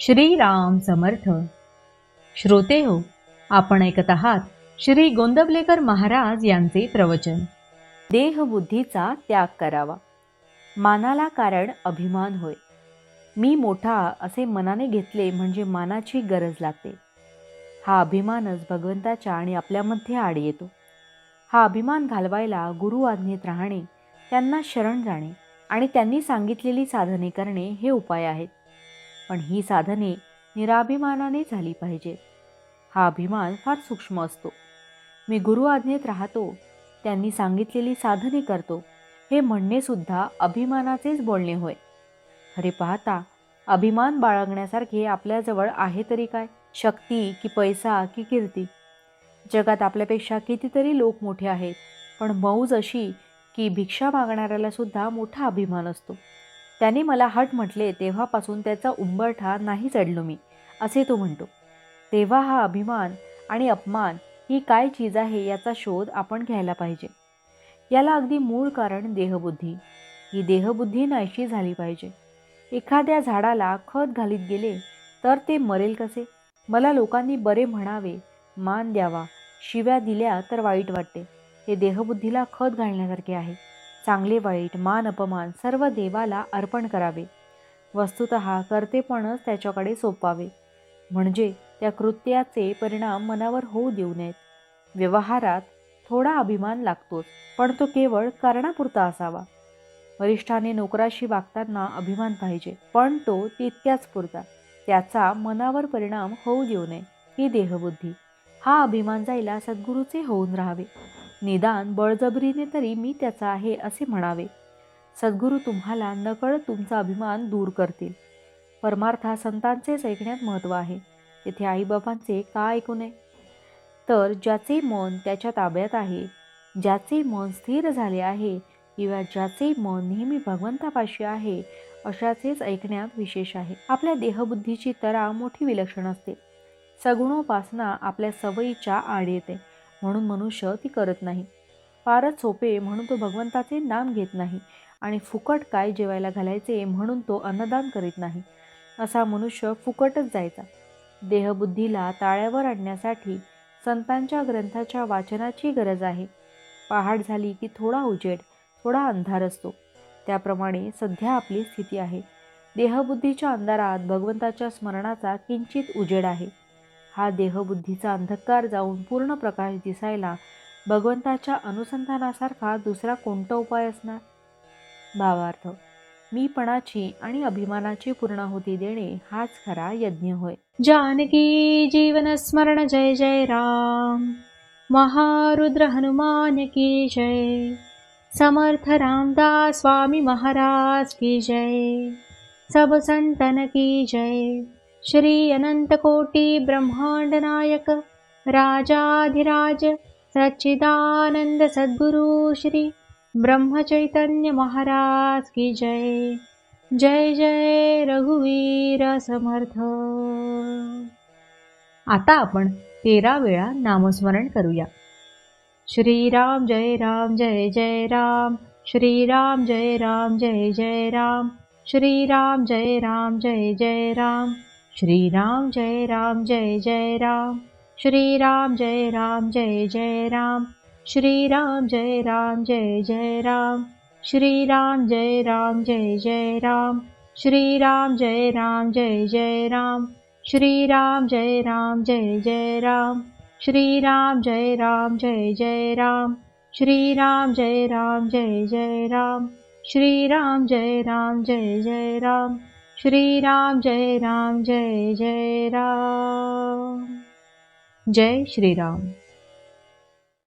श्रीराम समर्थ. श्रोते हो, आपण ऐकत आहात श्री गोंदवलेकर महाराज यांचे प्रवचन. देहबुद्धीचा त्याग करावा. मानाला कारण अभिमान होय. मी मोठा असे मनाने घेतले म्हणजे मानाची गरज लागते. हा अभिमानच भगवंताच्या आणि आपल्यामध्ये आड येतो. हा अभिमान घालवायला गुरु आज्ञेत राहणे, त्यांना शरण जाणे आणि त्यांनी सांगितलेली साधने करणे हे उपाय आहेत. पण ही साधने निराभिमानाने झाली पाहिजेत. हा अभिमान फार सूक्ष्म असतो. मी गुरु आज्ञेत राहतो, त्यांनी सांगितलेली साधने करतो, हे म्हणणे सुद्धा अभिमानाचेच बोलणे होय. खरे पाहता अभिमान बाळगण्यासारखे आपल्याजवळ आहे तरी काय? शक्ती की पैसा की कीर्ती? जगात आपल्यापेक्षा कितीतरी लोक मोठे आहेत, पण मौज अशी की भिक्षा मागणाऱ्याला सुद्धा मोठा अभिमान असतो. त्याने मला हट म्हटले तेव्हापासून त्याचा उंबरठा नाही चढलो मी, असे तो म्हणतो. तेव्हा हा अभिमान आणि अपमान ही काय चीज आहे याचा शोध आपण घ्यायला पाहिजे. याला अगदी मूळ कारण देहबुद्धी. ही देहबुद्धी नाहीशी झाली पाहिजे. एखाद्या झाडाला खत घालीत गेले तर ते मरेल कसे? मला लोकांनी बरे म्हणावे, मान द्यावा, शिव्या दिल्या तर वाईट वाटते. हे देहबुद्धीला खत घालण्यासारखे आहे. चांगले वाईट, मान अपमान सर्व देवाला अर्पण करावे. वस्तुतः कर्तेपणच त्याच्याकडे सोपवावे, म्हणजे त्या कृत्याचे परिणाम मनावर होऊ देऊ नयेत. व्यवहारात थोडा अभिमान लागतोच, पण तो केवळ कारणापुरता असावा. वरिष्ठाने नोकराशी वागताना अभिमान पाहिजे, पण तो तितक्याच पुरता. त्याचा मनावर परिणाम होऊ देऊ नये. ही देहबुद्धी. हा अभिमान जायला सद्गुरूचे होऊन राहावे. निदान बळजबरीने तरी मी त्याचा आहे असे म्हणावे. सद्गुरू तुम्हाला नकळत तुमचा अभिमान दूर करतील. परमार्था संतांचेच ऐकण्यात महत्त्व आहे. तेथे आईबाबांचे का ऐकू नये? तर ज्याचे मन त्याच्या ताब्यात आहे, ज्याचे मन स्थिर झाले आहे किंवा ज्याचे मन नेहमी भगवंतापाशी आहे, अशाचेच ऐकण्यात विशेष आहे. आपल्या देहबुद्धीची तरा मोठी विलक्षण असते. सगुणोपासना आपल्या सवयीच्या आड येते, म्हणून मनुष्य ती करत नाही. फारच सोपे म्हणून तो भगवंताचे नाम घेत नाही आणि फुकट काय जेवायला घालायचे म्हणून तो अन्नदान करीत नाही. असा मनुष्य फुकटच जायचा. देहबुद्धीला ताळ्यावर आणण्यासाठी संतांच्या ग्रंथाच्या वाचनाची गरज आहे. पहाट झाली की थोडा उजेड, थोडा अंधार असतो. त्याप्रमाणे सध्या आपली स्थिती आहे. देहबुद्धीच्या अंधारात भगवंताच्या स्मरणाचा किंचित उजेड आहे. हा देहबुद्धीचा अंधकार जाऊन पूर्ण प्रकाश दिसायला भगवंताच्या अनुसंधानासारखा दुसरा कोणता उपाय असणार? भावार्थ, मीपणाची आणि अभिमानाची पूर्णाहुती देणे हाच खरा यज्ञ होय. जानकी जीवन स्मरण जय जय राम. महारुद्र हनुमान की जय. समर्थ रामदास स्वामी महाराज की जय. सब संतन की जय. श्री अनंत कोटि ब्रह्मांड नायक राजाधिराज सच्चिदानंद सद्गुरु श्री ब्रह्म चैतन्य महाराज की जय. जय जय रघुवीर समर्थ. आता आपण 13 वेळा नामस्मरण करूया. श्रीराम जय राम जय जय राम. श्रीराम जय राम जय जय राम. श्रीराम जय राम जय जय राम. श्रीराम जय राम जय जय राम. श्रीराम जय राम जय जय राम. श्रीराम जय राम जय जय राम. श्रीराम जय राम जय जय राम. श्रीराम जय राम जय जय राम. श्रीराम जय राम जय जय राम. श्रीराम जय राम जय जय राम. श्रीराम जय राम जय जय राम. श्रीराम जय राम जय जय राम. श्रीराम जय राम जय जय राम. जय श्रीराम.